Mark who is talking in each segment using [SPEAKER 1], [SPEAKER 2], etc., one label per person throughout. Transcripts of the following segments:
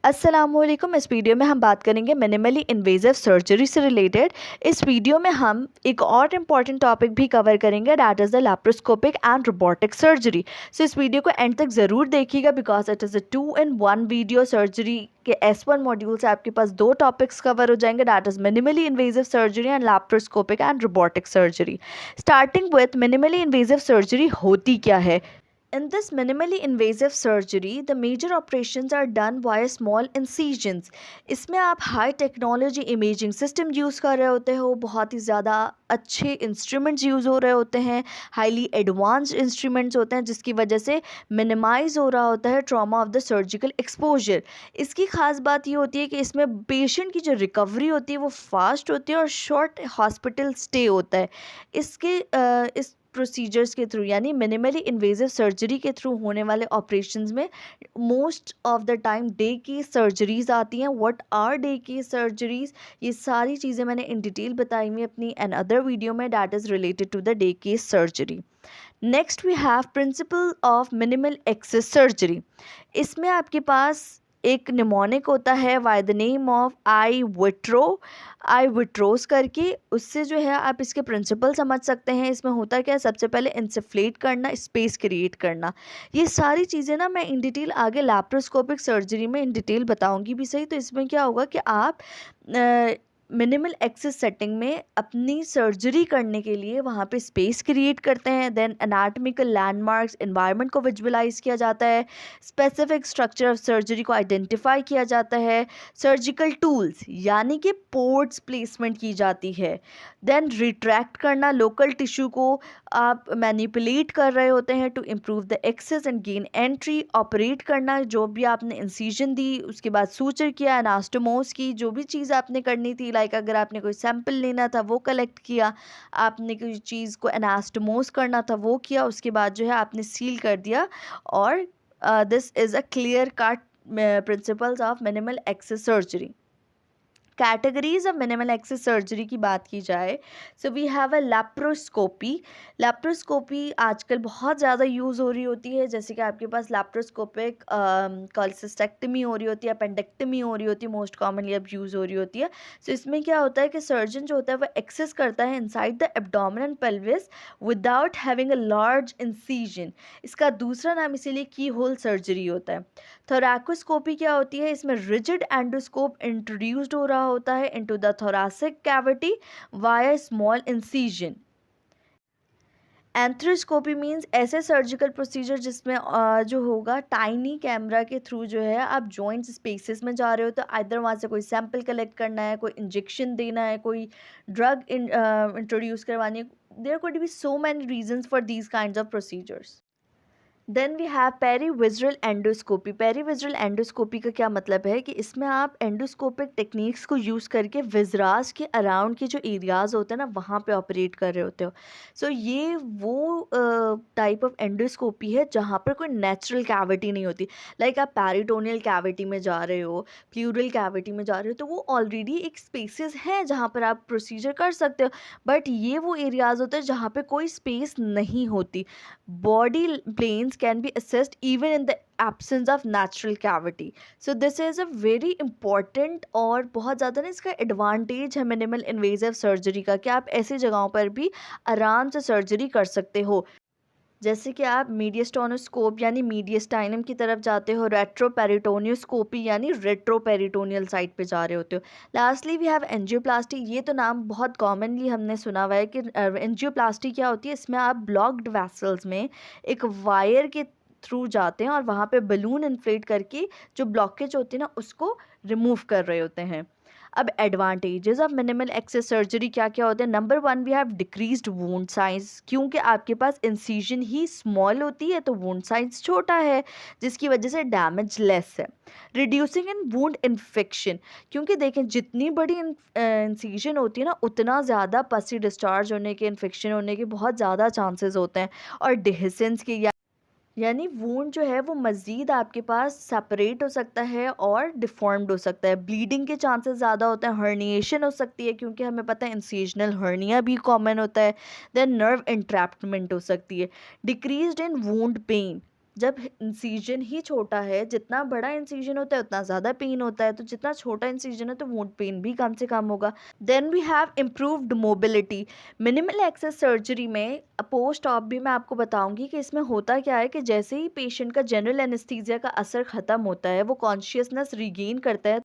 [SPEAKER 1] अस्सलामुअलैकुम। इस वीडियो में हम बात करेंगे मिनिमली इन्वेजिव सर्जरी से रिलेटेड। इस वीडियो में हम एक और इम्पॉर्टेंट टॉपिक भी कवर करेंगे, that is the laparoscopic and robotic surgery. So इस वीडियो को एंड तक ज़रूर देखिएगा because it is a 2 in 1 video. Surgery के S1 मॉड्यूल से आपके पास 2 टॉपिक्स कवर हो जाएंगे, that is minimally invasive surgery and laparoscopic and robotic surgery. Starting with minimally invasive surgery होती क्या है। In this minimally invasive surgery, the major operations are done via small incisions. इसमें आप high technology imaging system use कर रहे होते हो, बहुत ही ज़्यादा अच्छे इंस्ट्रूमेंट्स यूज़ हो रहे होते हैं, हाईली एडवांस्ड इंस्ट्रूमेंट्स होते हैं, जिसकी वजह से मिनिमाइज़ हो रहा होता है trauma of the surgical exposure. इसकी ख़ास बात ये होती है कि इसमें पेशेंट की जो रिकवरी होती है वो फास्ट होती है और शॉर्ट हॉस्पिटल स्टे होता है। इस प्रोसीजर्स के थ्रू यानी मिनिमली इन्वेजिव सर्जरी के थ्रू होने वाले ऑपरेशंस में most of the time day की सर्जरीज आती हैं। व्हाट आर डे की सर्जरीज, ये सारी चीज़ें मैंने इन डिटेल बताई हुई अपनी एन अदर वीडियो में, that is related to the day की surgery. Next we have principle of minimal access surgery. इसमें आपके पास एक निमोनिक होता है by the name of I vitros करके। उससे जो है आप इसके प्रिंसिपल समझ सकते हैं। इसमें होता क्या है, सबसे पहले इंसफ्लेट करना, स्पेस क्रिएट करना। ये सारी चीज़ें ना मैं इन डिटेल आगे लैप्रोस्कोपिक सर्जरी में इन डिटेल बताऊंगी भी सही। तो इसमें क्या होगा कि आप मिनिमल एक्सेस सेटिंग में अपनी सर्जरी करने के लिए वहाँ पे स्पेस क्रिएट करते हैं। देन एनाटॉमिकल लैंडमार्क्स, एनवायरनमेंट को विजुअलाइज किया जाता है, स्पेसिफिक स्ट्रक्चर ऑफ सर्जरी को आइडेंटिफाई किया जाता है, सर्जिकल टूल्स यानी कि पोर्ट्स प्लेसमेंट की जाती है। देन रिट्रैक्ट करना, लोकल टिश्यू को आप मैनिपुलेट कर रहे होते हैं to improve the access and gain entry. Operate करना, जो भी आपने इंसिजन दी उसके बाद सूचर किया, एनास्टोमोस की, जो भी चीज़ आपने करनी थी, लाइक अगर आपने कोई सैंपल लेना था वो कलेक्ट किया, आपने कोई चीज़ को एनास्टोमोस करना था वो किया, उसके बाद जो है आपने सील कर दिया। और this is a clear cut principles of minimal access surgery. Categories of minimal access surgery की बात की जाए, so we have a laparoscopy. Laparoscopy आजकल बहुत ज़्यादा यूज़ हो रही होती है, जैसे कि आपके पास लैप्रोस्कोपिक कॉलसिस्टेक्टमी हो रही होती है, अपेंडेक्टमी हो रही होती है, मोस्ट कॉमनली अब यूज़ हो रही होती है। सो इसमें क्या होता है कि सर्जन जो होता है वह एक्सेस करता है inside the abdomen pelvis without having a large incision. इसका दूसरा नाम इसीलिए की होल सर्जरी होता है। थोरैकोस्कोपी क्या होती है, इसमें रिजिड एंडोस्कोप इंट्रोड्यूस्ड हो रहा होता है into the thoracic cavity via small incision. Arthroscopy means ऐसे सर्जिकल प्रोसीजर जिसमें जो होगा टाइनी कैमरा के थ्रू जो है आप जॉइंट स्पेसेस में जा रहे हो, तो आइदर वहाँ से कोई सैंपल कलेक्ट करना है, कोई इंजेक्शन देना है, कोई ड्रग इंट्रोड्यूस करवानी है। There could be so many reasons for these kinds of procedures. Then we have perivisceral endoscopy. Perivisceral endoscopy का क्या मतलब है कि इसमें आप एंडोस्कोपिक टेक्निक्स को यूज़ करके विजरास के अराउंड के जो एरियाज़ होते हैं ना वहाँ पे ऑपरेट कर रहे होते हो। सो ये वो टाइप ऑफ एंडोस्कोपी है जहाँ पर कोई नेचुरल कैविटी नहीं होती। लाइक आप पेरिटोनियल कैविटी में जा रहे हो, प्लूरल कैविटी में जा रहे हो, तो वो ऑलरेडी एक स्पेसेस है जहाँ पर आप प्रोसीजर कर सकते हो। बट ये वो एरियाज़ होते हैं जहाँ पे कोई स्पेस नहीं होती। Body planes can be assessed even in the absence of natural cavity. So this is a very important और बहुत ज़्यादा ना इसका एडवांटेज है मिनिमल इन्वेजिव सर्जरी का कि आप ऐसी जगहों पर भी आराम से सर्जरी कर सकते हो। जैसे कि आप मीडियस्टोनोस्कोप यानी मीडियस्टाइनम की तरफ जाते हो, रेट्रोपेरिटोनियोस्कोपी यानी रेट्रोपेरिटोनियल साइड पे जा रहे होते हो। Lastly we have angioplasty. ये तो नाम बहुत कॉमनली हमने सुना हुआ है कि एंजियोप्लास्टी क्या होती है। इसमें आप ब्लॉक्ड वेसल्स में एक वायर के थ्रू जाते हैं और वहाँ पे बलून इन्फ्लेट करके जो ब्लॉकेज होती है ना उसको रिमूव कर रहे होते हैं। अब advantages of minimal access surgery क्या क्या होते हैं। Number 1 we have decreased wound size. क्योंकि आपके पास इंसिजन ही स्मॉल होती है तो वुंड साइज छोटा है, जिसकी वजह से डैमेज लेस है। रिड्यूसिंग इन वुंड इन्फेक्शन, क्योंकि देखें जितनी बड़ी इंसिजन होती है ना उतना ज़्यादा पसी डिस्चार्ज होने के, इन्फेक्शन होने के बहुत ज़्यादा चांसेस होते हैं। और डिहिसेंस के यानी वूंड जो है वो मज़ीद आपके पास सेपरेट हो सकता है और डिफॉर्म्ड हो सकता है। ब्लीडिंग के चांसेस ज़्यादा होते हैं, हर्निएशन हो सकती है क्योंकि हमें पता है इंसिजनल हर्निया भी कॉमन होता है। देन नर्व इंट्रैप्टमेंट हो सकती है। डिक्रीज्ड इन वूंड पेन, जब इंसिजन ही छोटा है, जितना बड़ा इंसिजन होता है उतना ज़्यादा पेन होता है, तो जितना छोटा इंसिजन है तो वो पेन भी कम से कम होगा। Then we have improved mobility. Minimal access surgery में पोस्ट ऑप भी मैं आपको बताऊंगी कि इसमें होता क्या है कि जैसे ही पेशेंट का जनरल एनेस्थीसिया का असर ख़त्म होता है, वो कॉन्शियसनेस रिगेन करता है,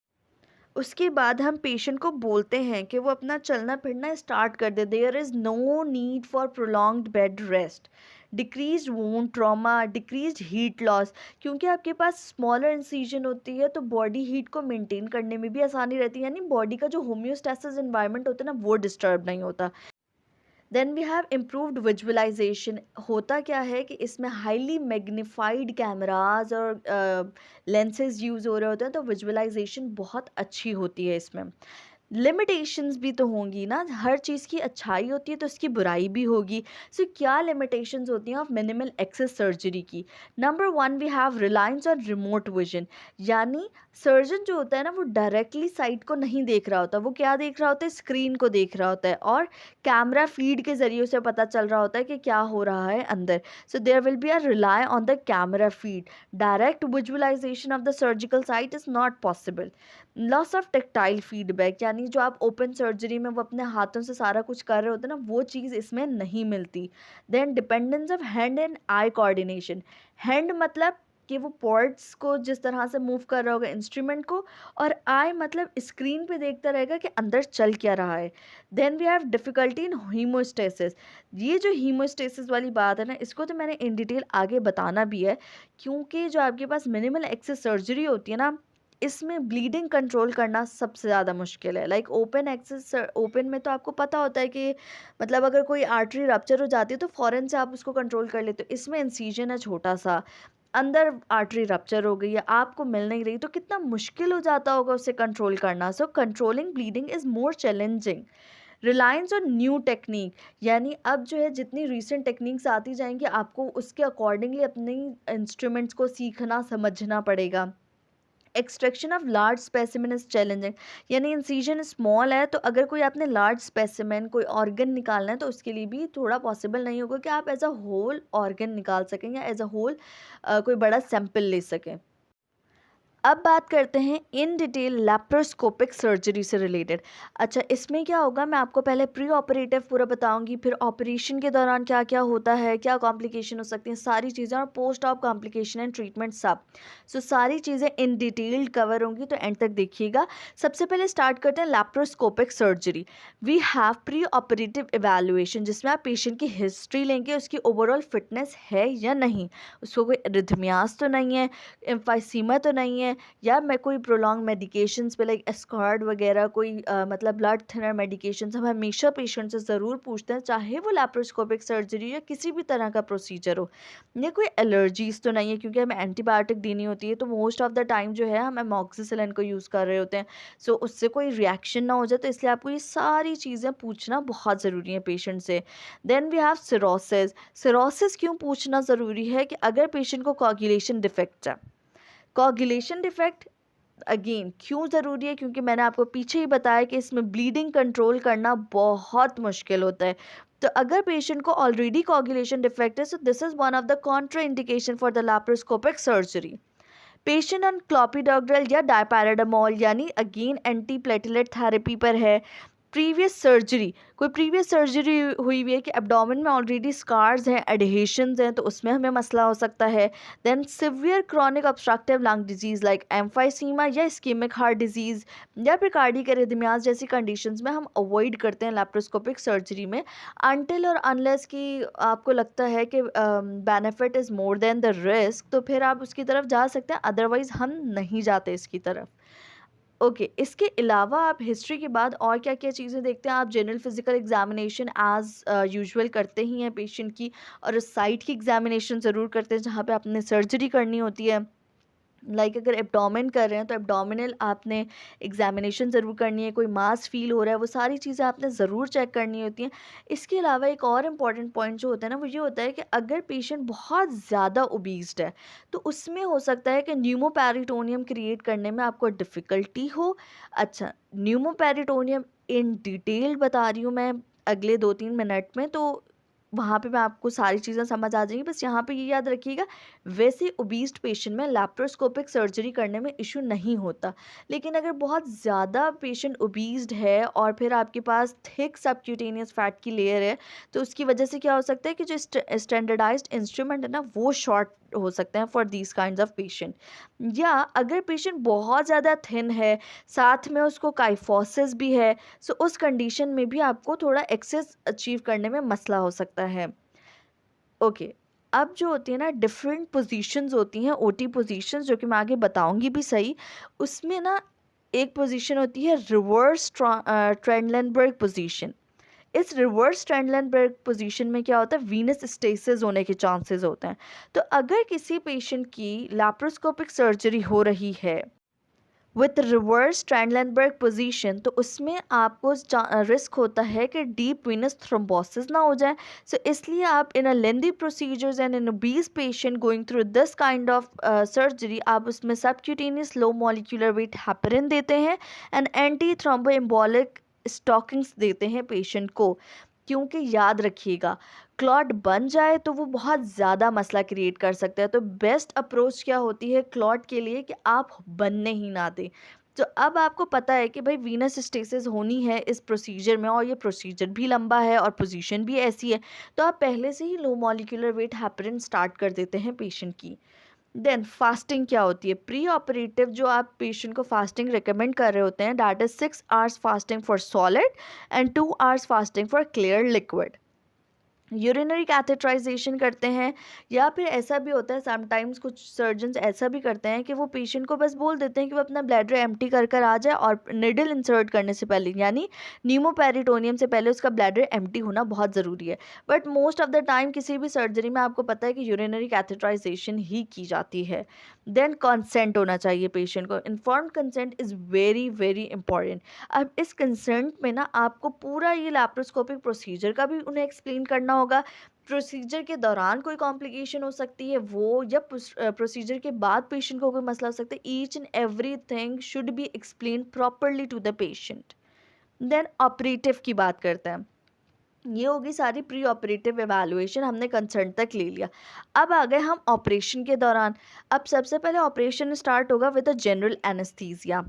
[SPEAKER 1] उसके बाद हम पेशेंट को बोलते हैं कि वो अपना चलना फिरना स्टार्ट कर दे। There is no need for prolonged bed rest, decrease wound trauma, decrease heat loss. क्योंकि आपके पास स्मॉलर इंसिजन होती है तो बॉडी हीट को मेंटेन करने में भी आसानी रहती है, यानी बॉडी का जो होम्योस्टेसिस एनवायरनमेंट होता है ना, वो डिस्टर्ब नहीं होता। Then we have improved visualisation. होता क्या है कि इसमें हाईली मैग्नीफाइड कैमराज और लेंसेज यूज़ हो रहे होते हैं, तो विजुअलाइजेशन बहुत अच्छी होती है इसमें। लिमिटेशंस भी तो होंगी ना, हर चीज़ की अच्छाई होती है तो उसकी बुराई भी होगी। सो क्या लिमिटेशंस होती हैं ऑफ मिनिमल एक्सेस सर्जरी की? Number one, we have reliance on remote vision. यानी सर्जन जो होता है ना, वो डायरेक्टली साइट को नहीं देख रहा होता, वो क्या देख रहा होता है, स्क्रीन को देख रहा होता है, और कैमरा फीड के ज़रिए उसे पता चल रहा होता है कि क्या हो रहा है अंदर। So there will be a rely on the camera feed. Direct visualisation of the surgical site is not possible. Loss of tactile feedback, यानी जो आप ओपन सर्जरी में वो अपने हाथों से सारा कुछ कर रहे होते हैं ना, वो चीज़ इसमें नहीं मिलती। Then dependence of hand and eye coordination. Hand मतलब कि वो पॉर्ट्स को जिस तरह से मूव कर रहा होगा इंस्ट्रूमेंट को, और आई मतलब स्क्रीन पे देखता रहेगा कि अंदर चल क्या रहा है। Then we have difficulty in haemostasis. ये जो हीमोस्टेसिस वाली बात है ना, इसको तो मैंने इन डिटेल आगे बताना भी है, क्योंकि जो आपके पास मिनिमल एक्सेस सर्जरी होती है ना, इसमें ब्लीडिंग कंट्रोल करना सबसे ज़्यादा मुश्किल है। लाइक ओपन एक्सेस, ओपन में तो आपको पता होता है कि मतलब अगर कोई आर्टरी रप्चर हो जाती है तो फ़ौरन से आप उसको कंट्रोल कर लेते हो। इसमें इंसिजन है छोटा सा, अंदर आर्टरी रप्चर हो गई है, आपको मिल नहीं रही, तो कितना मुश्किल हो जाता होगा उसे कंट्रोल करना। So controlling bleeding is more challenging. Reliance on new technique, यानी अब जो है जितनी रिसेंट टेक्निक्स आती जाएंगी, आपको उसके अकॉर्डिंगली अपनी इंस्ट्रूमेंट्स को सीखना समझना पड़ेगा। Extraction of large specimen is challenging. यानी इंसिजन स्मॉल है तो अगर कोई आपने लार्ज स्पेसिमेन कोई ऑर्गन निकालना है तो उसके लिए भी थोड़ा पॉसिबल नहीं होगा कि आप एज अ होल ऑर्गन निकाल सकें या एज अ होल कोई बड़ा सैंपल ले सकें। अब बात करते हैं इन डिटेल लैप्रोस्कोपिक सर्जरी से रिलेटेड। अच्छा, इसमें क्या होगा, मैं आपको पहले प्री ऑपरेटिव पूरा बताऊंगी, फिर ऑपरेशन के दौरान क्या क्या होता है, क्या कॉम्प्लिकेशन हो सकती हैं, सारी चीज़ें, और post op complication and treatment सब। सो सारी चीज़ें इन डिटेल कवर होंगी, तो एंड तक देखिएगा। सबसे पहले स्टार्ट करते हैं laparoscopic surgery. We have pre operative evaluation, जिसमें आप पेशेंट की हिस्ट्री लेंगे, उसकी ओवरऑल फिटनेस है या नहीं, उसको कोई रिथमियास तो नहीं है, एम्फाइसीमा तो नहीं है, या मैं कोई प्रोलॉन्ग मेडिकेशंस पे लाइक एस्कॉर्ड वगैरह कोई मतलब ब्लड थिनर मेडिकेशंस हम हमेशा पेशेंट से ज़रूर पूछते हैं, चाहे वो लैप्रोस्कोपिक सर्जरी या किसी भी तरह का प्रोसीजर हो। ये कोई एलर्जीज तो नहीं है, क्योंकि हमें एंटीबायोटिक देनी होती है, तो मोस्ट ऑफ द टाइम जो है हम एमॉक्सिसिलिन को यूज़ कर रहे होते हैं। सो उससे कोई रिएक्शन ना हो जाए, तो इसलिए आपको ये सारी चीज़ें पूछना बहुत ज़रूरी है पेशेंट से। Then we have cirrhosis. Cirrhosis क्यों पूछना ज़रूरी है कि अगर पेशेंट को कोagulation डिफेक्ट है, कोagulation डिफेक्ट अगेन क्यों ज़रूरी है, क्योंकि मैंने आपको पीछे ही बताया कि इसमें ब्लीडिंग कंट्रोल करना बहुत मुश्किल होता है। तो अगर पेशेंट को ऑलरेडी कोagulation डिफेक्ट है, so this is one of the Contra indication for the laparoscopic surgery. Patient on क्लोपिडोग्रल या डायपैराडामोल, यानी अगेन एंटी प्लेटलेट थेरेपी पर है। प्रीवियस सर्जरी, कोई प्रीवियस सर्जरी हुई हुई है कि एब्डोमेन में ऑलरेडी स्कार्स हैं, एडहेशंस हैं, तो उसमें हमें मसला हो सकता है। Then severe chronic obstructive lung disease like emphysema या इस्कीमिक हार्ट डिजीज़ या फिर कार्डियक एरिथमियाज जैसी कंडीशंस में हम अवॉइड करते हैं लैप्रोस्कोपिक सर्जरी में, अनटिल और अनलेस कि आपको लगता है कि benefit is more than the risk, तो फिर आप उसकी तरफ जा सकते हैं, अदरवाइज़ हम नहीं जाते इसकी तरफ। ओके, इसके अलावा आप हिस्ट्री के बाद और क्या क्या चीज़ें देखते हैं? आप general physical examination as usual करते ही हैं पेशेंट की, और उस साइट की एग्जामिनेशन ज़रूर करते हैं जहाँ पे आपने सर्जरी करनी होती है। लाइक अगर एब्डोमेन कर रहे हैं तो एब्डोमिनल आपने एग्जामिनेशन ज़रूर करनी है, कोई मास फील हो रहा है, वो सारी चीज़ें आपने ज़रूर चेक करनी होती हैं। इसके अलावा एक और इम्पॉर्टेंट पॉइंट जो होता है ना, वो ये होता है कि अगर पेशेंट बहुत ज़्यादा ओबीस्ड है तो उसमें हो सकता है कि न्यूमोपेरिटोनियम क्रिएट करने में आपको डिफ़िकल्टी हो। अच्छा, न्यूमोपेरिटोनियम इन डिटेल बता रही हूँ मैं अगले 2-3 मिनट में, तो वहाँ पे मैं आपको सारी चीज़ें समझ आ जाएंगी, बस यहाँ पे ये याद रखिएगा, वैसे ओबीस्ड पेशेंट में लैप्रोस्कोपिक सर्जरी करने में इशू नहीं होता। लेकिन अगर बहुत ज़्यादा पेशेंट ओबीस्ड है और फिर आपके पास थिक सबक्यूटेनियस फैट की लेयर है, तो उसकी वजह से क्या हो सकता है कि जो स्टैंडर्डाइज्ड इंस्ट्रूमेंट है ना, वो शॉर्ट हो सकते हैं for these kind of patient. या अगर पेशेंट बहुत ज़्यादा थिन है, साथ में उसको काइफोसिस भी है, सो उस कंडीशन में भी आपको थोड़ा एक्सेस अचीव करने में मसला हो सकता है। ओके, अब जो होती है ना डिफरेंट पोजीशंस होती हैं, ओटी पोजीशंस, जो कि मैं आगे बताऊंगी भी सही। उसमें ना एक पोजीशन होती है रिवर्स ट्रेंडलेनबर्ग पोजीशन। इस रिवर्स ट्रेंडलेनबर्ग पोजीशन में क्या होता है, वीनस स्टेसिस होने के चांसेस होते हैं। तो अगर किसी पेशेंट की लैप्रोस्कोपिक सर्जरी हो रही है विथ रिवर्स ट्रेंडलेनबर्ग पोजीशन, तो उसमें आपको रिस्क होता है कि डीप वीनस थ्रोम्बोसिस ना हो जाए। सो इसलिए आप in a lengthy procedures and in obese patient going through this kind of surgery, आप उसमें subcutaneous low molecular weight heparin देते हैं एंड एंटी थ्रोम्बोएम्बोलिक स्टॉकिंग्स देते हैं पेशेंट को। क्योंकि याद रखिएगा, क्लॉट बन जाए तो वो बहुत ज़्यादा मसला क्रिएट कर सकता है। तो बेस्ट अप्रोच क्या होती है क्लॉट के लिए कि आप बनने ही ना दें। तो अब आपको पता है कि भाई वीनस स्टेसिस होनी है इस प्रोसीजर में, और ये प्रोसीजर भी लंबा है और पोजीशन भी ऐसी है, तो आप पहले से ही low molecular weight heparin start कर देते हैं पेशेंट की। देन फास्टिंग क्या होती है, प्री ऑपरेटिव जो आप पेशेंट को फास्टिंग रिकमेंड कर रहे होते हैं, that is 6 hours fasting for solid and 2 hours fasting for clear liquid. Urinary catheterisation करते हैं, या फिर ऐसा भी होता है समटाइम्स कुछ सर्जन्स ऐसा भी करते हैं कि वो पेशेंट को बस बोल देते हैं कि वो अपना ब्लैडर एम्प्टी कर कर आ जाए, और निडल इंसर्ट करने से पहले यानी न्यूमोपेरिटोनियम से पहले उसका ब्लैडर एम्प्टी होना बहुत ज़रूरी है। But most of the time किसी भी सर्जरी में आपको पता है कि यूरिनरी कैथेटराइजेशन ही की जाती है। देन कंसेंट होना चाहिए पेशेंट को, informed consent is very very important. अब इस कंसेंट में ना आपको पूरा ये लैप्रोस्कोपिक प्रोसीजर का भी उन्हें एक्सप्लेन करना होगा। प्रोसीजर के दौरान कोई कॉम्प्लिकेशन हो सकती है वो, या प्रोसीजर के बाद पेशेंट को कोई मसला हो सकता है, each and every thing should be explain properly to the patient. Then operative की बात करते हैं। ये होगी सारी प्री ऑपरेटिव एवेलुएशन, हमने कंसर्न तक ले लिया। अब आ गए हम ऑपरेशन के दौरान। अब सबसे पहले ऑपरेशन स्टार्ट होगा विद अ जनरल एनेस्थीसिया।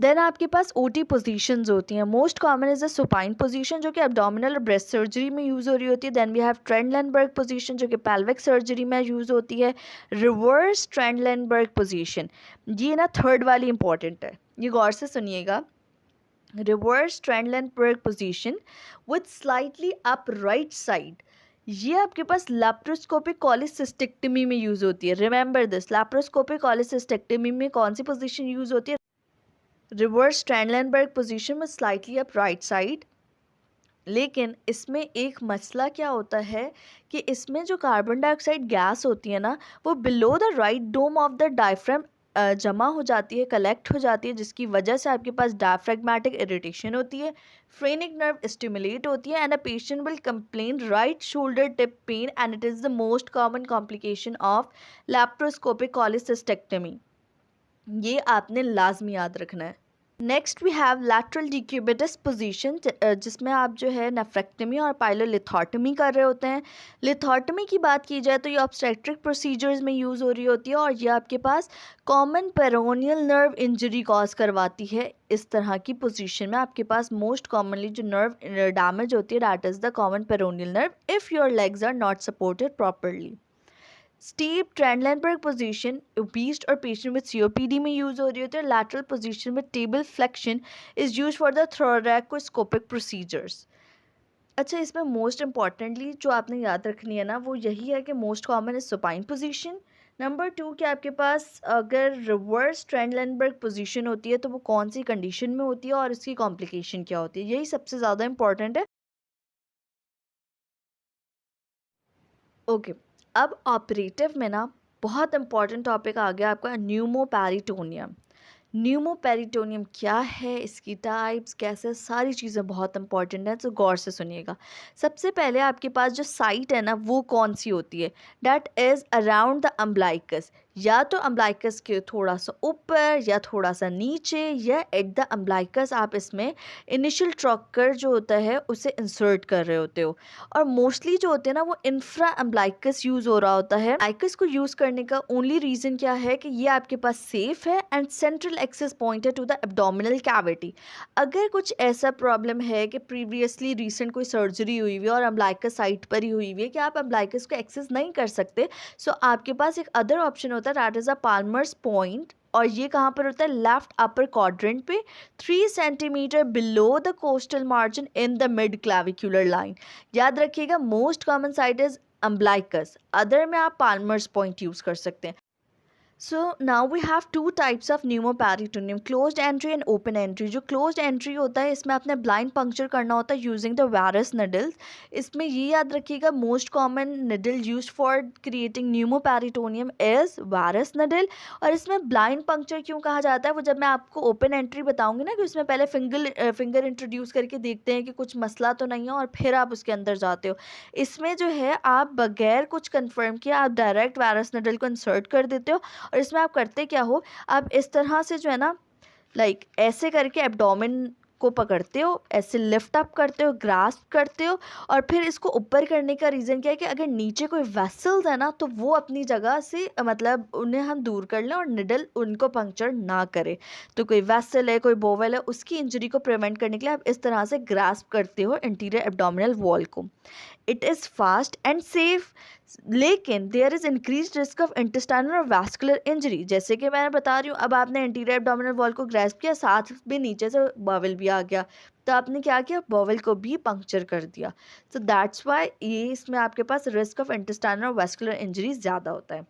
[SPEAKER 1] देन आपके पास ओटी पोजीशंस होती हैं। Most common is the supine position, जो कि एब्डोमिनल और ब्रेस्ट सर्जरी में यूज़ हो रही होती है। देन वी हैव ट्रेंडलेनबर्ग पोजीशन, जो कि पेल्विक सर्जरी में यूज़ होती है। रिवर्स ट्रेंडलेनबर्ग पोजीशन, ये ना थर्ड वाली इंपॉर्टेंट है, ये गौर से सुनिएगा। Reverse Trendelenburg position with slightly up right side, ये आपके पास लैप्रोस्कोपिक कॉलिसिस्टेक्टमी में यूज़ होती है। रिमेंबर दिस, लैप्रोस्कोपिक कॉलिसिस्टेक्टमी में कौन सी पोजीशन यूज़ होती है, रिवर्स ट्रेंडलेनबर्ग पोजीशन में स्लाइटली अप राइट साइड। लेकिन इसमें एक मसला क्या होता है कि इसमें जो कार्बन डाइऑक्साइड गैस होती है ना, वो below the right dome of the diaphragm जमा हो जाती है, कलेक्ट हो जाती है, जिसकी वजह से आपके पास डायफ्रेगमेटिक इरिटेशन होती है, फ्रेनिक नर्व स्टिमुलेट होती है, and a patient will complain right shoulder tip pain, and it is the most common complication of laparoscopic cholecystectomy. ये आपने लाजमी याद रखना है। Next we have lateral decubitus position, जिसमें आप जो है नेफ्रेक्टमी और पाइलोलिथोटमी कर रहे होते हैं। लिथोटमी की बात की जाए तो ये ऑब्स्टेट्रिक प्रोसीजर्स में यूज़ हो रही होती है, और ये आपके पास common peroneal nerve injury cause करवाती है। इस तरह की पोजीशन में आपके पास मोस्ट कॉमनली जो नर्व डैमेज होती है, that is the common peroneal nerve if your legs are not supported properly. Steep Trendelenburg position obese और पेशेंट विद सीओपीडी में यूज़ हो रही होती है। लैटरल पोजीशन में table flexion is use for the thoracoscopic procedures. अच्छा, इसमें most importantly जो आपने याद रखनी है ना, वो यही है कि most common is supine position. Number 2 कि आपके पास अगर रिवर्स ट्रेंडलेनबर्ग पोजीशन होती है तो वो कौन सी कंडीशन में होती है और इसकी कॉम्प्लिकेशन क्या होती है, यही सबसे ज़्यादा इंपॉर्टेंट है। ओके, अब ऑपरेटिव में ना बहुत इंपॉर्टेंट टॉपिक आ गया आपका न्यूमोपेरिटोनियम। न्यूमोपेरिटोनियम क्या है, इसकी टाइप्स कैसे, सारी चीज़ें बहुत इंपॉर्टेंट हैं, तो गौर से सुनिएगा। सबसे पहले आपके पास जो साइट है ना, वो कौन सी होती है, that is around the umbilicus, या तो अम्बलाइकस के थोड़ा सा ऊपर या थोड़ा सा नीचे, या एट द अम्बलाइकस आप इसमें इनिशियल ट्रॉकर जो होता है उसे इंसर्ट कर रहे होते हो। और मोस्टली जो होते हैं ना वो इंफ्रा अम्बलाइकस यूज़ हो रहा होता है। अम्बलाइकस को यूज़ करने का ओनली रीज़न क्या है कि ये आपके पास सेफ है एंड सेंट्रल एक्सेस पॉइंट है टू द एब्डोमिनल कैविटी। अगर कुछ ऐसा प्रॉब्लम है कि प्रीवियसली रिसेंट कोई सर्जरी हुई हुई है और अम्बलाइकस साइट पर ही हुई हुई है कि आप अम्बलाइकस को एक्सेस नहीं कर सकते, सो आपके पास एक अदर ऑप्शन होता है, दैट इज़ अ पाल्मर्स पॉइंट। और ये कहाँ पर होता है? लेफ्ट अपर क्वाड्रेंट पे 3 centimetre below the coastal margin in the mid clavicular line. याद रखिएगा, most common site is umbilicus, other में आप पाल्मर्स पॉइंट यूज़ कर सकते हैं। So now we have two types of pneumoperitoneum, closed entry and open entry। जो closed entry होता है इसमें आपने blind puncture करना होता है using the varus needles। इसमें ये याद रखिएगा, most common needle used for creating pneumoperitoneum is varus needle। और इसमें blind puncture क्यों कहा जाता है, वो जब मैं आपको open entry बताऊंगी ना कि उसमें पहले फिंगर इंट्रोड्यूस करके देखते हैं कि कुछ मसला तो नहीं है और फिर आप उसके अंदर जाते हो। इसमें जो है आप बगैर कुछ कंफर्म किए आप डायरेक्ट varus needle को इंसर्ट कर देते हो। और इसमें आप करते क्या हो, आप इस तरह से जो है ना लाइक ऐसे करके एब्डोमेन को पकड़ते हो, ऐसे लिफ्ट अप करते हो, ग्रास्प करते हो। और फिर इसको ऊपर करने का रीज़न क्या है कि अगर नीचे कोई वेसल्स है ना तो वो अपनी जगह से मतलब उन्हें हम दूर कर लें और निडल उनको पंक्चर ना करे। तो कोई वेसल है, कोई बोवल है, उसकी इंजरी को प्रिवेंट करने के लिए आप इस तरह से ग्रास्प करते हो इंटीरियर एब्डोमिनल वॉल को। It is fast and safe, लेकिन there is increase risk of intestinal और वैस्कुलर इंजरी। जैसे कि मैंने बता रही हूँ, अब आपने इंटीरियर एब्डोमिनल वॉल को ग्रैस्प किया, साथ में नीचे से बॉवल भी आ गया, तो आपने क्या किया, बॉवल को भी पंक्चर कर दिया। सो दैट्स वाई ये इसमें आपके पास रिस्क ऑफ इंटेस्टाइनल और वैस्कुलर इंजरी ज़्यादा होता है।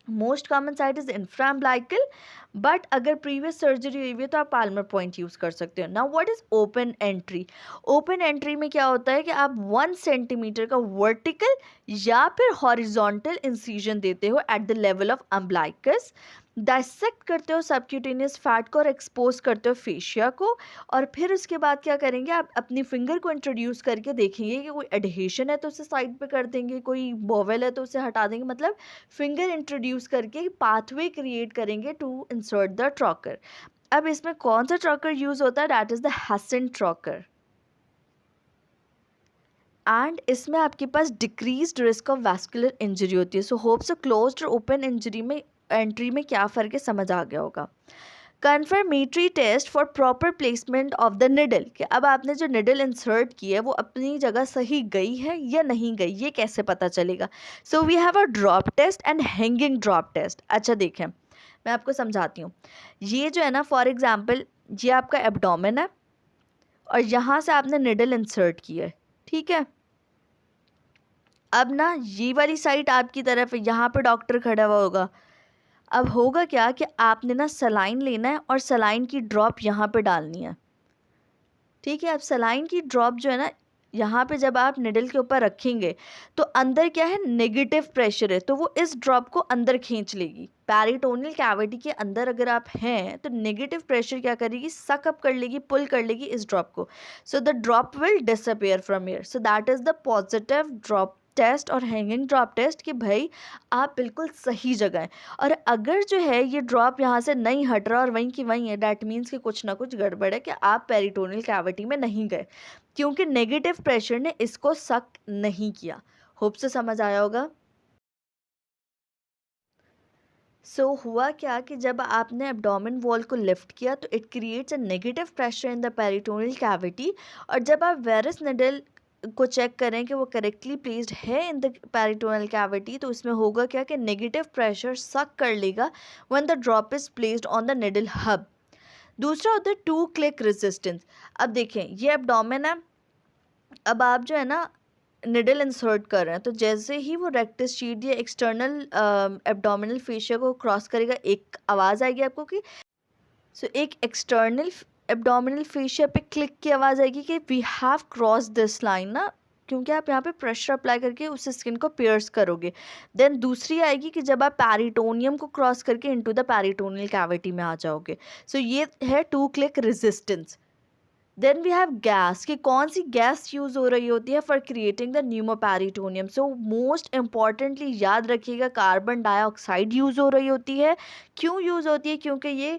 [SPEAKER 1] Most common site is infraumbilical, but अगर प्रीवियस सर्जरी हुई है तो आप पाल्मर पॉइंट यूज़ कर सकते हो। Now what is open entry? Open entry में क्या होता है कि आप 1 सेंटीमीटर का वर्टिकल या फिर हॉरिजॉन्टल इंसिजन देते हो at the level of umbilicus, dissect करते हो सबक्यूटेनियस फैट को और एक्सपोज करते हो फेशिया को। और फिर उसके बाद क्या करेंगे, आप अपनी फिंगर को इंट्रोड्यूस करके देखेंगे कि कोई एडहेशन है तो उसे साइड पे कर देंगे, कोई बोवेल है तो उसे हटा देंगे, मतलब फिंगर इंट्रोड्यूस करके पाथवे क्रिएट करेंगे टू इंसर्ट द ट्रॉकर। अब इसमें कौन सा ट्रॉकर यूज होता है? That is the Hasson trocar. And इसमें आपके पास decreased risk of vascular injury होती है। सो होप सो क्लोज्ड और ओपन इंजरी में एंट्री में क्या फ़र्क है समझ आ गया होगा। Confirmatory test for proper placement of the needle, कि अब आपने जो निडल इंसर्ट की है वो अपनी जगह सही गई है या नहीं गई, ये कैसे पता चलेगा? So we have a drop test and hanging drop test. अच्छा देखें, मैं आपको समझाती हूँ। ये जो है ना, फॉर एग्जाम्पल ये आपका एब्डोमेन है और यहाँ से आपने निडल इंसर्ट की है, ठीक है। अब ना ये वाली साइड आपकी तरफ है, यहाँ पे डॉक्टर खड़ा हुआ होगा। अब होगा क्या कि आपने ना सलाइन लेना है और सलाइन की ड्रॉप यहाँ पे डालनी है, ठीक है। अब सलाइन की ड्रॉप जो है ना यहाँ पे जब आप निडल के ऊपर रखेंगे तो अंदर क्या है, नेगेटिव प्रेशर है, तो वो इस ड्रॉप को अंदर खींच लेगी। पेरिटोनियल कैविटी के अंदर अगर आप हैं तो नेगेटिव प्रेशर क्या करेगी, सक अप कर लेगी, पुल कर लेगी इस ड्रॉप को। So the drop will disappear from here. So that is the positive drop test और हैंगिंग ड्रॉप टेस्ट, कि भाई आप बिल्कुल सही जगह हैं। और अगर जो है ये ड्रॉप यहाँ से नहीं हट रहा और वहीं की वहीं है, डैट मीन्स कि कुछ ना कुछ गड़बड़ है, कि आप पेरिटोनियल कैविटी में नहीं गए, क्योंकि नेगेटिव प्रेशर ने इसको सक नहीं किया। होप से समझ आया होगा। सो हुआ क्या कि जब आपने एब्डोमेन वॉल को लिफ्ट किया तो it creates a negative pressure in the peritoneal cavity. और जब आप वेरस निडल को चेक करें कि वो करेक्टली प्लेस्ड है इन द पेरिटोनियल कैविटी, तो उसमें होगा क्या कि नेगेटिव प्रेशर सक कर लेगा when the drop is placed on the needle hub. दूसरा होता है 2 क्लिक रेजिस्टेंस। अब देखें ये एब्डोमेन है, अब आप जो है ना निडल इंसर्ट कर रहे हैं, तो जैसे ही वो रेक्टस शीट या एक्सटर्नल एब्डोमिनल फेशिया को क्रॉस करेगा, एक आवाज़ आएगी आपको कि एक एक्सटर्नल एब्डोमिनल फेशिया पे क्लिक की आवाज़ आएगी कि we have cross this line ना, क्योंकि आप यहाँ पे प्रेशर अप्लाई करके उस स्किन को पियर्स करोगे। देन दूसरी आएगी कि जब आप पेरिटोनियम को क्रॉस करके इनटू द पेरिटोनियल कैविटी में आ जाओगे। सो ये है 2 click resistance. Then we have gas, कि कौन सी गैस यूज़ हो रही होती है for creating the pneumoperitoneum. So most importantly याद रखिएगा, कार्बन डाइऑक्साइड यूज़ हो रही होती है। क्यों यूज़ होती है? क्योंकि ये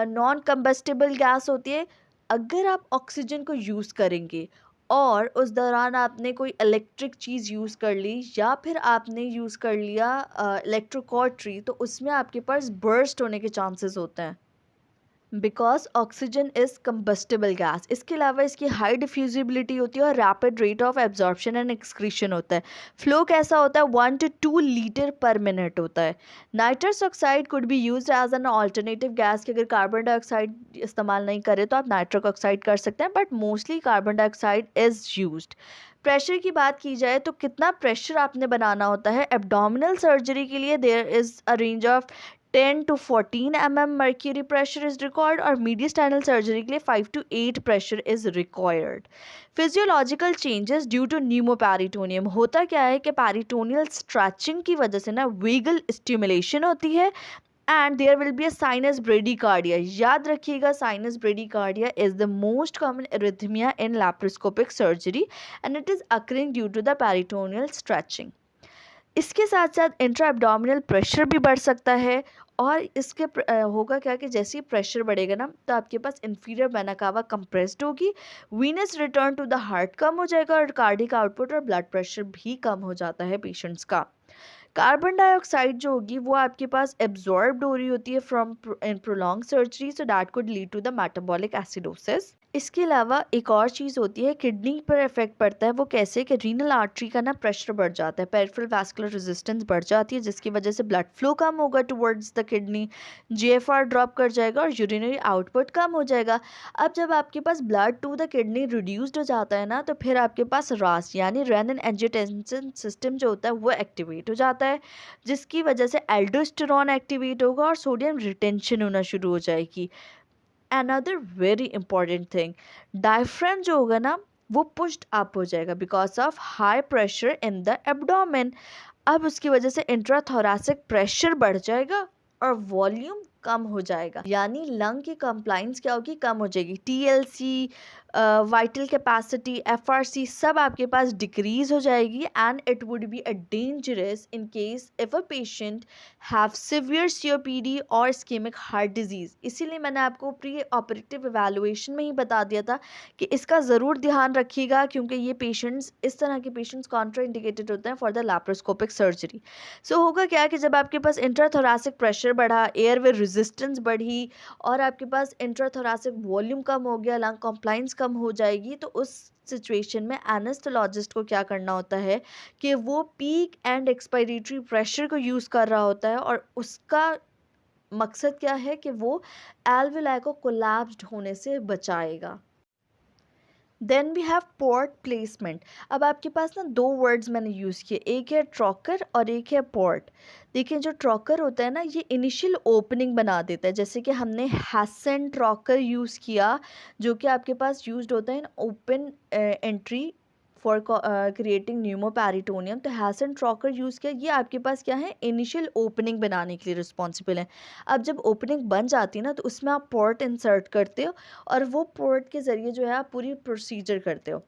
[SPEAKER 1] नॉन कंबस्टिबल गैस होती है। अगर आप ऑक्सीजन को यूज़ करेंगे और उस दौरान आपने कोई इलेक्ट्रिक चीज़ यूज़ कर ली या फिर आपने यूज़ कर लिया इलेक्ट्रोकॉर्ट्री, तो उसमें आपके पास बर्स्ट होने के चांसेस होते हैं, because oxygen is combustible gas. इसके अलावा इसकी हाई डिफ्यूजिबिलिटी होती है और rapid rate of absorption and excretion होता है। फ्लो कैसा होता है? 1 to 2 लीटर पर मिनट होता है। Nitrous oxide could be use as an alternative gas, कि अगर कार्बन डाइऑक्साइड इस्तेमाल नहीं करें तो आप नाइट्रिक ऑक्साइड कर सकते हैं, but mostly carbon dioxide is used. Pressure की बात की जाए तो कितना प्रेशर आपने बनाना होता है? एब्डोमिनल सर्जरी के लिए there is a range of 10 to 14 mm mercury pressure is required, और mediastinal surgery के लिए 5 to 8 pressure is required. Physiological changes due to pneumoperitoneum, होता क्या है कि peritoneal stretching की वजह से ना vagal stimulation होती है and there will be a sinus bradycardia. याद रखिएगा, sinus bradycardia is the most common arrhythmia in laparoscopic surgery and it is occurring due to the peritoneal stretching. इसके साथ साथ इंट्रा एब्डोमिनल प्रेशर भी बढ़ सकता है, और इसके होगा क्या कि जैसे ही प्रेशर बढ़ेगा ना, तो आपके पास इंफीरियर वेना कावा कंप्रेस्ड होगी, venous return to the heart कम हो जाएगा, और कार्डिक आउटपुट और ब्लड प्रेशर भी कम हो जाता है पेशेंट्स का। कार्बन डाइऑक्साइड जो होगी वो आपके पास एब्जॉर्ब्ड हो रही होती है from in prolong surgery, so that could lead to the metabolic acidosis. इसके अलावा एक और चीज़ होती है, किडनी पर इफेक्ट पड़ता है। वो कैसे? कि रीनल आर्टरी का ना प्रेशर बढ़ जाता है, पेरिफेरल वैस्कुलर रेजिस्टेंस बढ़ जाती है, जिसकी वजह से ब्लड फ्लो कम होगा towards the kidney, GFR drop कर जाएगा और यूरिनरी आउटपुट कम हो जाएगा। अब जब आपके पास blood to the kidney reduced हो जाता है ना, तो फिर आपके पास रास यानी रेनिन एंजियोटेंसिन सिस्टम जो होता है वो एक्टिवेट हो जाता है, जिसकी वजह से एल्डोस्टेरॉन एक्टिवेट होगा और सोडियम रिटेंशन होना शुरू हो जाएगी। Another very important thing, diaphragm जो होगा ना वो पुश्ड अप हो जाएगा because of high pressure in the abdomen. अब उसकी वजह से इंट्राथोरेसिक प्रेशर बढ़ जाएगा और वॉल्यूम कम हो जाएगा, यानी लंग की कंप्लाइंस क्या होगी? कम हो जाएगी। टीएलसी, वाइटल कैपेसिटी, एफआरसी सब आपके पास डिक्रीज हो जाएगी, and it would be a dangerous in case if a patient have severe COPD और इस्केमिक हार्ट डिजीज़। इसीलिए मैंने आपको प्री ऑपरेटिव एवेलुएशन में ही बता दिया था कि इसका ज़रूर ध्यान रखिएगा, क्योंकि ये पेशेंट्स, इस तरह के पेशेंट्स कॉन्ट्रा इंडिकेटेड होते हैं फॉर द लैप्रोस्कोपिक सर्जरी। सो होगा क्या कि जब आपके पास इंट्राथोरेसिक प्रेशर बढ़ा, एयरवे रेजिस्टेंस बढ़ी और आपके पास इंट्राथोरेसिक वॉल्यूम कम हो गया, लंग कॉम्प्लाइंस कम हो जाएगी, तो उस सिचुएशन में एनेस्थेलॉजिस्ट को क्या करना होता है कि वो पीक एंड एक्सपायरेटरी प्रेशर को यूज़ कर रहा होता है, और उसका मकसद क्या है कि वो एल्वेलाई को कोलैप्स्ड होने से बचाएगा। Then we have port placement. अब आपके पास ना दो वर्ड्स मैंने यूज़ किए, एक है ट्रॉकर और एक है पोर्ट। देखिए, जो ट्रॉकर होता है ना, ये इनिशियल ओपनिंग बना देता है, जैसे कि हमने हैसन ट्रॉकर यूज़ किया, जो कि आपके पास यूज्ड होता है in open entry for creating pneumoperitoneum. तो हैसन ट्रॉकर यूज़ किया, ये आपके पास क्या है? इनिशियल ओपनिंग बनाने के लिए रिस्पॉन्सिबल है। अब जब ओपनिंग बन जाती है ना, तो उसमें आप पोर्ट इंसर्ट करते हो, और वो पोर्ट के ज़रिए जो है आप पूरी प्रोसीजर करते हो।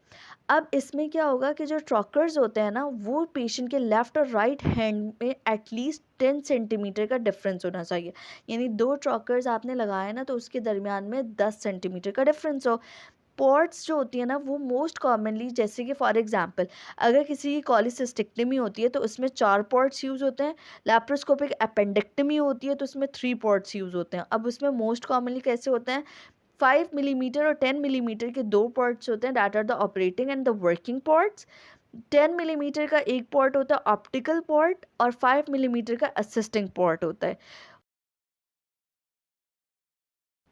[SPEAKER 1] अब इसमें क्या होगा कि जो ट्रॉकर्स होते हैं ना, वो पेशेंट के लेफ़्ट और राइट हैंड में एटलीस्ट 10 सेंटीमीटर का डिफरेंस होना चाहिए, यानी दो ट्रॉकर्स आपने लगाए ना, तो उसके दरमियान में 10 सेंटीमीटर का डिफरेंस हो। पॉट्स जो होती है ना, वो मोस्ट कॉमनली, जैसे कि फॉर एग्जांपल अगर किसी की कॉलिसिस्टेक्टमी होती है तो उसमें 4 पॉट्स यूज़ होते हैं। लैप्रोस्कोपिक अपेंडेक्टमी होती है तो उसमें 3 पॉट्स यूज़ होते हैं। अब उसमें मोस्ट कॉमनली कैसे होते हैं? 5 मिलीमीटर और 10 मिलीमीटर के दो पॉट्स होते हैं, that are the operating and the working ports. 10 millimetre का एक पॉट होता है ऑप्टिकल पॉट, और 5 मिलीमीटर का असिस्टिंग पॉट होता है।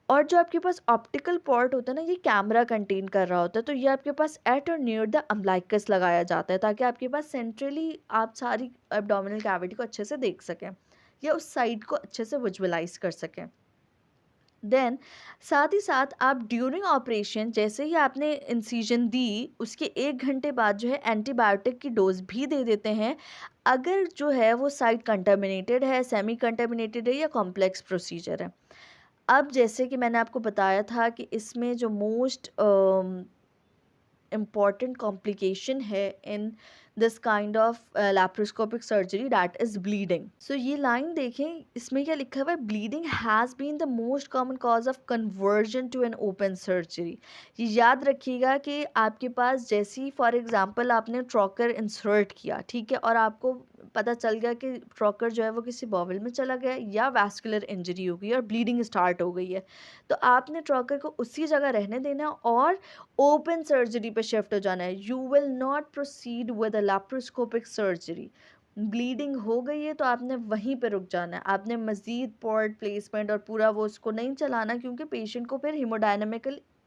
[SPEAKER 1] और जो आपके पास ऑप्टिकल पॉट होता है ना, ये कैमरा कंटेन कर रहा होता है, तो ये आपके पास एट और नियर द अम्बलाइकस लगाया जाता है, ताकि आपके पास सेंट्रली आप सारी एब्डोमिनल कैविटी को अच्छे से देख सकें, या उस साइड को अच्छे से विजुअलाइज कर सकें। देन साथ ही साथ आप ड्यूरिंग ऑपरेशन, जैसे ही आपने इंसिजन दी, उसके 1 घंटे बाद जो है एंटीबायोटिक की डोज भी दे देते हैं, अगर जो है वो साइट कंटामिनेटेड है, सेमी कंटामिनेटेड है, या कॉम्प्लेक्स प्रोसीजर है। अब जैसे कि मैंने आपको बताया था कि इसमें जो मोस्ट important complication है in this kind of laparoscopic surgery, that is bleeding. So ये line देखें, इसमें क्या लिखा हुआ है, bleeding has been the most common cause of conversion to an open surgery. ये याद रखिएगा कि आपके पास जैसी फॉर एग्जांपल आपने ट्रॉकर इंसर्ट किया, ठीक है, और आपको पता चल गया कि ट्रॉकर जो है वो किसी बॉवल में चला गया या वैस्कुलर इंजरी हो गई और ब्लीडिंग स्टार्ट हो गई है, तो आपने ट्रॉकर को उसी जगह रहने देना और ओपन सर्जरी पे शिफ्ट हो जाना है. You will not proceed with a laparoscopic surgery. Bleeding हो गई है तो आपने वहीं पे रुक जाना है, आपने मज़ीद पॉट प्लेसमेंट और पूरा वो उसको नहीं चलाना, क्योंकि पेशेंट को फिर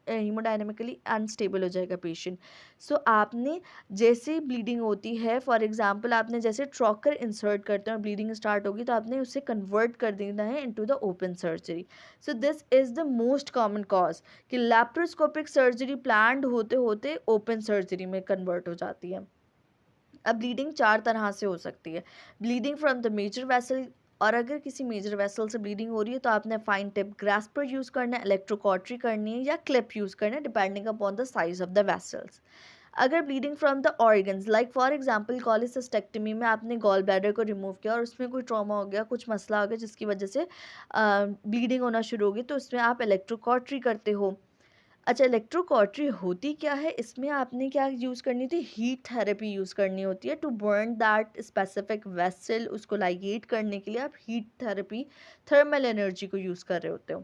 [SPEAKER 1] हीमोडायनेमिकली अनस्टेबल हो जाएगा पेशेंट. सो आपने जैसे ही ब्लीडिंग होती है, फॉर एग्जांपल आपने जैसे ट्रॉकर इंसर्ट करते हैं और ब्लीडिंग स्टार्ट होगी, तो आपने उसे कन्वर्ट कर देना है into the open surgery. So this is the most common cause कि लैप्रोस्कोपिक सर्जरी प्लान्ड होते होते ओपन सर्जरी में कन्वर्ट हो जाती है. अब ब्लीडिंग 4 तरह से हो सकती है. Bleeding from the major vessel, और अगर किसी मेजर वेसल से ब्लीडिंग हो रही है तो आपने फाइन टिप ग्रास्पर यूज़ करना है, इलेक्ट्रोकॉटरी करनी है या क्लिप यूज़ करना है, depending upon the size of the vessels. अगर bleeding from the organs, like for example cholecystectomy में आपने गॉल ब्लैडर को रिमूव किया और उसमें कोई ट्रॉमा हो गया, कुछ मसला हो गया जिसकी वजह से ब्लीडिंग होना शुरू होगी, तो उसमें आप इलेक्ट्रोकॉटरी करते हो. अच्छा, इलेक्ट्रोकॉटरी होती क्या है, इसमें आपने क्या यूज़ करनी थी, हीट थेरेपी यूज़ करनी होती है to burn that specific vessel. उसको लाइगेट करने के लिए आप हीट थेरेपी, थर्मल एनर्जी को यूज़ कर रहे होते हो.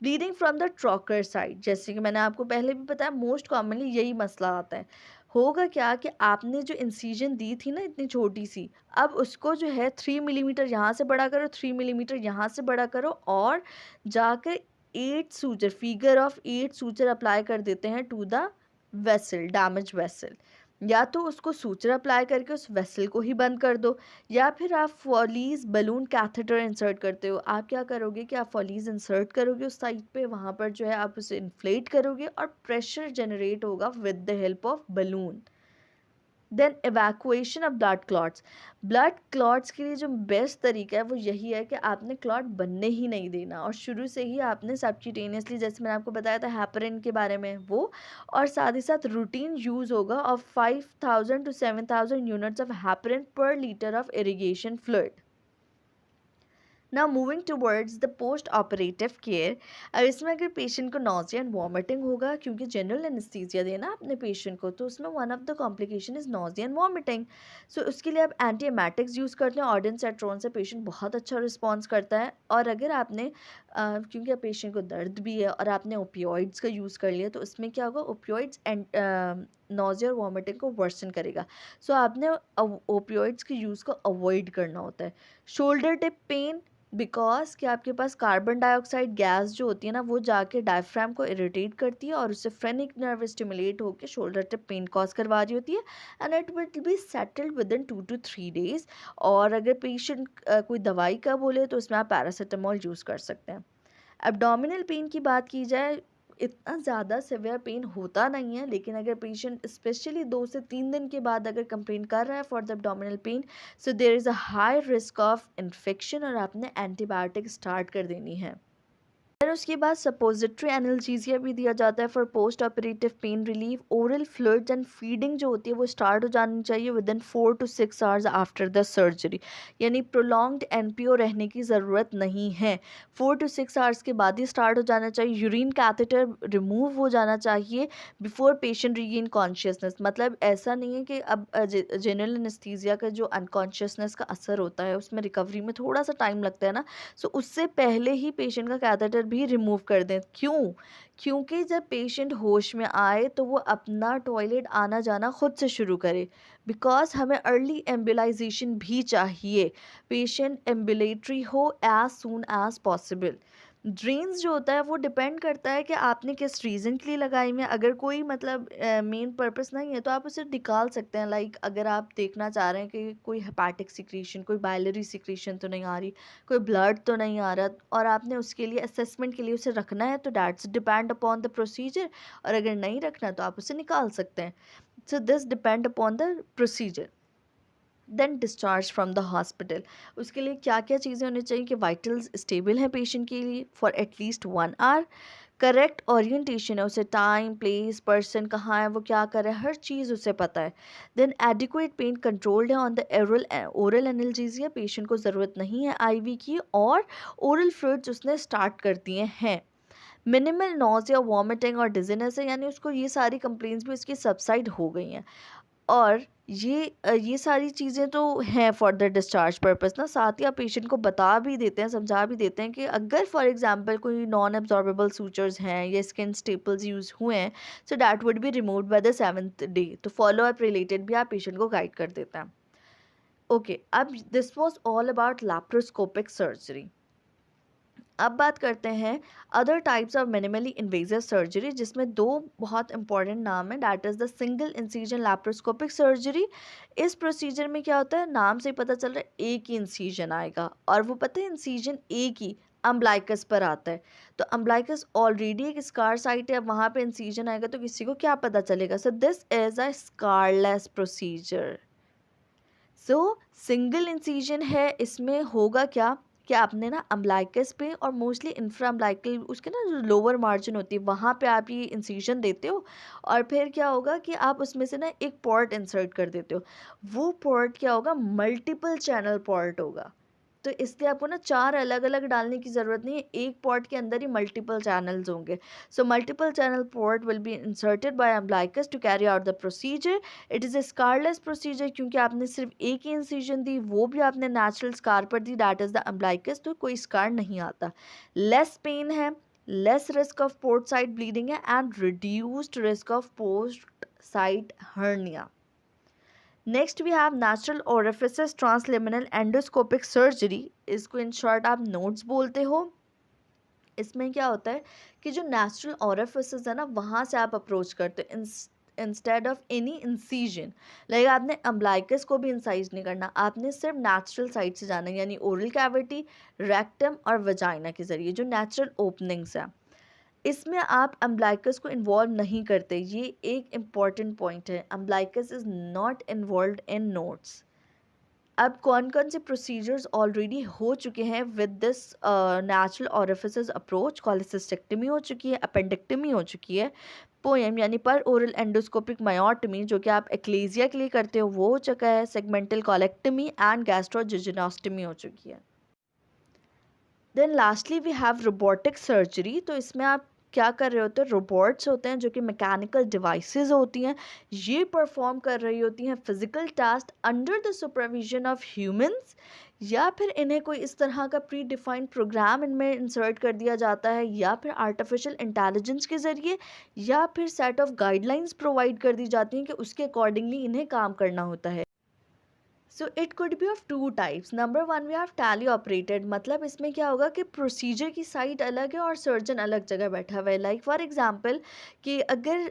[SPEAKER 1] Bleeding from the trocar side, जैसे कि मैंने आपको पहले भी बताया, मोस्ट कॉमनली यही मसला आता है. होगा क्या कि आपने जो इंसीजन दी थी ना इतनी छोटी सी, अब उसको जो है 3 मिलीमीटर यहाँ से बड़ा करो, 3 मिलीमीटर यहाँ से बड़ा करो और जाकर 8 suture, figure of 8 suture apply कर देते हैं to the vessel, damage vessel. या तो उसको सूचर अप्लाई करके उस वेसल को ही बंद कर दो, या फिर आप फॉलीज बलून कैथेटर इंसर्ट करते हो. आप क्या करोगे कि आप फॉलीज इंसर्ट करोगे उस साइड पे, वहाँ पर जो है आप उसे इन्फ्लेट करोगे और प्रेशर जनरेट होगा with the help of balloon. Then evacuation of blood clots. Blood clots के लिए जो बेस्ट तरीका है वो यही है कि आपने क्लॉट बनने ही नहीं देना, और शुरू से ही आपने सबक्यूटेनियसली, जैसे मैंने आपको बताया था हेपरिन के बारे में, वो, और साथ ही साथ रूटीन यूज़ होगा of 5000 to 7000 units of heparin per litre of irrigation fluid. Now moving towards the post operative care. अब इसमें अगर पेशेंट को नॉजिया एंड वॉमिटिंग होगा, क्योंकि जनरल एनेस्थीसिया देना अपने पेशेंट को, तो उसमें one of the complication is nausea and vomiting. So उसके लिए आप एंटीएमेटिक्स यूज़ करते हैं, ऑर्डेनसेट्रॉन से पेशेंट बहुत अच्छा रिस्पॉन्स करता है. और अगर आपने क्योंकि अब पेशेंट को दर्द भी है और आपने ओपियोइड्स का यूज़ कर लिया, तो उसमें क्या होगा, ओपियोइड्स एंड नॉजिया और वॉमिटिंग को वर्सन करेगा. सो आपने ओपियोइड्स के यूज़ को अवॉइड करना होता है. शोल्डर टिप पेन, बिकॉज कि आपके पास कार्बन डाइऑक्साइड गैस जो होती है ना, वो जाके डायफ्राम को इरिटेट करती है और उससे फ्रेनिक नर्व स्टिमुलेट होकर शोल्डर टिप पेन कॉज करवा रही होती है, and it will be settled with in 2 to 3 days. और अगर पेशेंट कोई दवाई का बोले तो उसमें आप पैरासीटामोल यूज़ कर सकते हैं. एब्डोमिनल पेन की बात की जाए, इतना ज़्यादा सिवियर पेन होता नहीं है, लेकिन अगर पेशेंट स्पेशली 2 से 3 दिन के बाद अगर कंप्लेन कर रहा है for the abdominal pain, so there is a high risk of infection और आपने एंटीबायोटिक स्टार्ट कर देनी है. फिर उसके बाद सपोजिटरी एनाल्जेसिया भी दिया जाता है for post operative pain relief. Oral fluids and feeding जो होती है वो स्टार्ट हो जानी चाहिए with in 4 to 6 hours after the surgery, यानी प्रोलॉन्ग्ड एनपीओ रहने की ज़रूरत नहीं है. 4 to 6 hours के बाद ही स्टार्ट हो जाना चाहिए. यूरिन कैथेटर रिमूव हो जाना चाहिए बिफोर पेशेंट रीगेन कॉन्शियसनेस. मतलब ऐसा नहीं है कि अब जनरल एनेस्थीसिया का जो अनकॉन्शियसनेस का असर होता है उसमें रिकवरी में थोड़ा सा टाइम लगता है ना, सो उससे पहले ही पेशेंट का कैथेटर भी रिमूव कर दें. क्यों? क्योंकि जब पेशेंट होश में आए तो वो अपना टॉयलेट आना जाना खुद से शुरू करे, बिकॉज हमें अर्ली एम्बुलाइजेशन भी चाहिए. पेशेंट एम्बुलेटरी हो as soon as possible. Drains जो होता है वो डिपेंड करता है कि आपने किस रीज़न के लिए लगाई में. अगर कोई मतलब मेन पर्पस नहीं है तो आप उसे निकाल सकते हैं. लाइक अगर आप देखना चाह रहे हैं कि कोई हेपाटिक सिक्रीशन, कोई बाइलरी सिक्रीशन तो नहीं आ रही, कोई ब्लड तो नहीं आ रहा, और आपने उसके लिए असेसमेंट के लिए उसे रखना है, तो that's depend upon the procedure. और अगर नहीं रखना तो आप उसे निकाल सकते हैं. So this depend upon the procedure. Then discharge from the hospital. उसके लिए क्या क्या चीज़ें होनी चाहिए कि वाइटल्स स्टेबल हैं पेशेंट के लिए for at least 1 hour, correct orientation है, उसे टाइम प्लेस पर्सन कहाँ है वो क्या कर रहा है हर चीज़ उसे पता है। देन एडिक्वेट पेन कंट्रोल्ड है on the oral analgesia, patient को ज़रूरत नहीं है आईवी की, और ओरल फ्लूइड्स उसने स्टार्ट कर दिए हैं। मिनिमल नॉज़िया वॉमिटिंग और डिजीनेस है, यानी उसको ये सारी कंप्लेंट्स भी उसकी सबसाइड हो गई हैं। और ये सारी चीज़ें तो हैं फॉर द डिस्चार्ज पर्पस ना, साथ ही आप पेशेंट को बता भी देते हैं, समझा भी देते हैं कि अगर फॉर एग्जांपल कोई नॉन एब्जॉर्बेबल सूचर्स हैं या स्किन स्टेपल्स यूज़ हुए हैं, so that would be removed by the 7th day. तो फॉलो अप रिलेटेड भी आप पेशेंट को गाइड कर देते हैं। ओके, अब this was all about laparoscopic surgery. अब बात करते हैं other types of minimally invasive surgery, जिसमें दो बहुत इंपॉर्टेंट नाम है, that is the single incision laparoscopic surgery. इस प्रोसीजर में क्या होता है, नाम से ही पता चल रहा है एक ही इंसिजन आएगा, और वो पता है इंसिजन एक ही अम्बलाइकस पर आता है। तो अम्बलाइकस ऑलरेडी एक स्कार साइट है, अब वहाँ पे इंसिजन आएगा तो किसी को क्या पता चलेगा। So this is a scarless procedure. So single incision है, इसमें होगा क्या कि आपने ना अम्बलाइकस पे और मोस्टली इंफ्रा अम्बलाइकल उसके ना जो लोअर मार्जिन होती है वहाँ पे आप ये इंसिजन देते हो, और फिर क्या होगा कि आप उसमें से ना एक पॉर्ट इंसर्ट कर देते हो। वो पॉर्ट क्या होगा, मल्टीपल चैनल पॉर्ट होगा। तो इसलिए आपको ना 4 अलग-अलग डालने की ज़रूरत नहीं है, एक पॉट के अंदर ही मल्टीपल चैनल्स होंगे। So multiple channel port will be inserted by umbilicus to carry out the procedure. It is a scarless procedure, क्योंकि आपने सिर्फ एक ही इंसिजन दी, वो भी आपने नेचुरल स्कार पर दी, दैट इज़ द अम्बलाइकस, तो कोई स्कार नहीं आता। लेस पेन है, less risk of port side bleeding है, and reduced risk of post side hernia. Next we have natural orifice transluminal endoscopic surgery. इसको इन शॉर्ट आप नोट्स बोलते हो। इसमें क्या होता है कि जो नेचुरल ओरिफिस है ना, वहाँ से आप अप्रोच करते हो instead of any incision. Like आपने अम्बलाइकस को भी इंसाइज नहीं करना, आपने सिर्फ नेचुरल साइड से जाना है, यानी ओरल कैविटी, रेक्टम और वजाइना के जरिए जो नेचुरल ओपनिंग्स है। इसमें आप अम्बलाइकस को इन्वॉल्व नहीं करते, ये एक इम्पॉर्टेंट पॉइंट है। Umbilicus is not involve in notes. अब कौन कौन से प्रोसीजर्स ऑलरेडी हो चुके हैं with this natural orifice approach, cholecystectomy हो चुकी है, अपेंडेक्टमी हो चुकी है, पोएम यानी पर ओरल एंडोस्कोपिक मायोटमी जो कि आप एक्लेजिया के लिए करते हो वो हो चुका है, सेगमेंटल कोलेक्टमी एंड गैस्ट्रोजिजनोस्टमी हो चुकी है। Then lastly we have robotic surgery. तो इसमें आप क्या कर रहे होते हैं, रोबोट्स होते हैं जो कि मैकेनिकल डिवाइसेस होती हैं, ये परफॉर्म कर रही होती हैं physical task under the supervision of humans, या फिर इन्हें कोई इस तरह का प्री डिफाइंड प्रोग्राम इनमें इंसर्ट कर दिया जाता है, या फिर आर्टिफिशियल इंटेलिजेंस के ज़रिए, या फिर सेट ऑफ गाइडलाइंस प्रोवाइड कर दी जाती हैं कि उसके अकॉर्डिंगली इन्हें काम करना होता है। So it could be of two types. Number one we have teleoperated, मतलब इसमें क्या होगा कि प्रोसीजर की साइट अलग है और सर्जन अलग जगह बैठा हुआ है। लाइक फॉर एग्जांपल कि अगर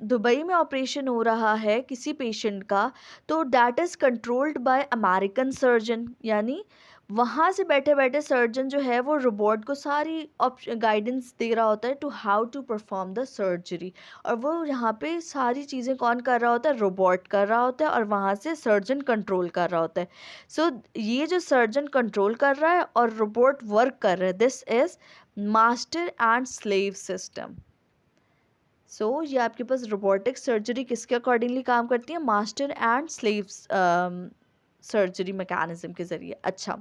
[SPEAKER 1] दुबई में ऑपरेशन हो रहा है किसी पेशेंट का, तो that is controlled by American surgeon, यानी वहाँ से बैठे बैठे सर्जन जो है वो रोबोट को सारी गाइडेंस दे रहा होता है to how to perform the surgery, और वो यहाँ पे सारी चीज़ें कौन कर रहा होता है, रोबोट कर रहा होता है, और वहाँ से सर्जन कंट्रोल कर रहा होता है। सो ये जो सर्जन कंट्रोल कर रहा है और रोबोट वर्क कर रहा है, this is master and slave system. So ये आपके पास रोबोटिक सर्जरी किसके अकॉर्डिंगली काम करती है, master and slaves surgery mechanism के ज़रिए। अच्छा,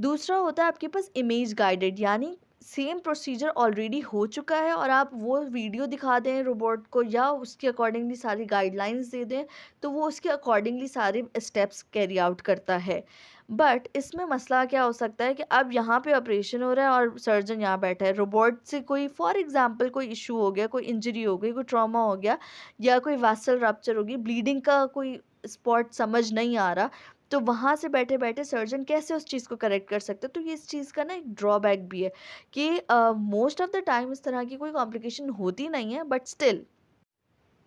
[SPEAKER 1] दूसरा होता है आपके पास इमेज गाइडेड, यानी सेम प्रोसीजर ऑलरेडी हो चुका है और आप वो वीडियो दिखा दें रोबोट को या उसके अकॉर्डिंगली सारी गाइडलाइंस दे दें, तो वो उसके अकॉर्डिंगली सारे स्टेप्स कैरी आउट करता है। बट इसमें मसला क्या हो सकता है कि अब यहाँ पे ऑपरेशन हो रहा है और सर्जन यहाँ बैठा है, रोबोट से कोई फॉर एग्जांपल कोई इशू हो गया, कोई इंजरी हो गई, कोई ट्रॉमा हो गया, या कोई वेसल रप्चर होगी, ब्लीडिंग का कोई स्पॉट समझ नहीं आ रहा, तो वहाँ से बैठे बैठे सर्जन कैसे उस चीज़ को करेक्ट कर सकते हैं। तो ये इस चीज़ का ना एक ड्रॉबैक भी है कि मोस्ट ऑफ द टाइम इस तरह की कोई कॉम्प्लिकेशन होती नहीं है, बट स्टिल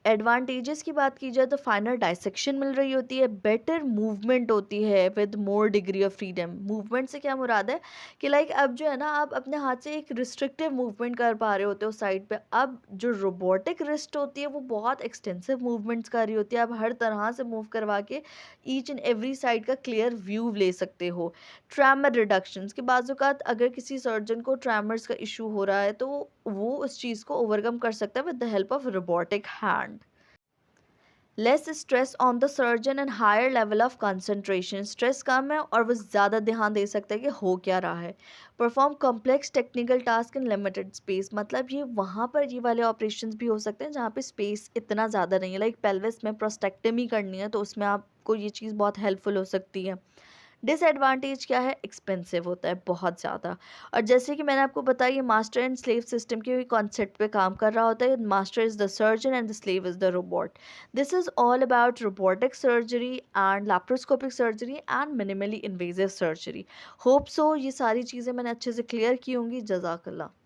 [SPEAKER 1] एडवांटेजेस की बात की जाए तो फाइनल डाइसेक्शन मिल रही होती है, बेटर मूवमेंट होती है with more degree of freedom. Movement से क्या मुराद है कि लाइक अब जो है ना, आप अपने हाथ से एक रिस्ट्रिक्टिव मूवमेंट कर पा रहे होते हो साइड पे। अब जो रोबोटिक रिस्ट होती है वो बहुत एक्सटेंसिव मूवमेंट्स कर रही होती है। आप हर तरह से मूव करवा के ईच एंड एवरी साइड का क्लियर व्यू ले सकते हो। ट्रैमर रिडक्शंस के बाज़ात अगर किसी सर्जन को ट्रैमर्स का इशू हो रहा है तो वो उस चीज़ को ओवरकम कर सकता है with the help of robotic hand. Less stress on the surgeon and higher level of concentration. Stress कम है और वो ज़्यादा ध्यान दे सकता है कि हो क्या रहा है। Perform complex technical task in limited space. मतलब ये वहाँ पर ये वाले ऑपरेशंस भी हो सकते हैं जहाँ पे स्पेस इतना ज़्यादा नहीं है। लाइक पेल्विस में प्रोस्टेक्टमी करनी है तो उसमें आपको ये चीज़ बहुत हेल्पफुल हो सकती है। डिसएडवांटेज क्या है, एक्सपेंसिव होता है बहुत ज़्यादा। और जैसे कि मैंने आपको बताया, ये मास्टर एंड स्लेव सिस्टम के कॉन्सेप्ट पे काम कर रहा होता है। Master is the surgeon and the slave is the robot. This is all about robotic surgery and laparoscopic surgery and minimally invasive surgery. Hope so ये सारी चीज़ें मैंने अच्छे से क्लियर की होंगी। जज़ाकल्लाह।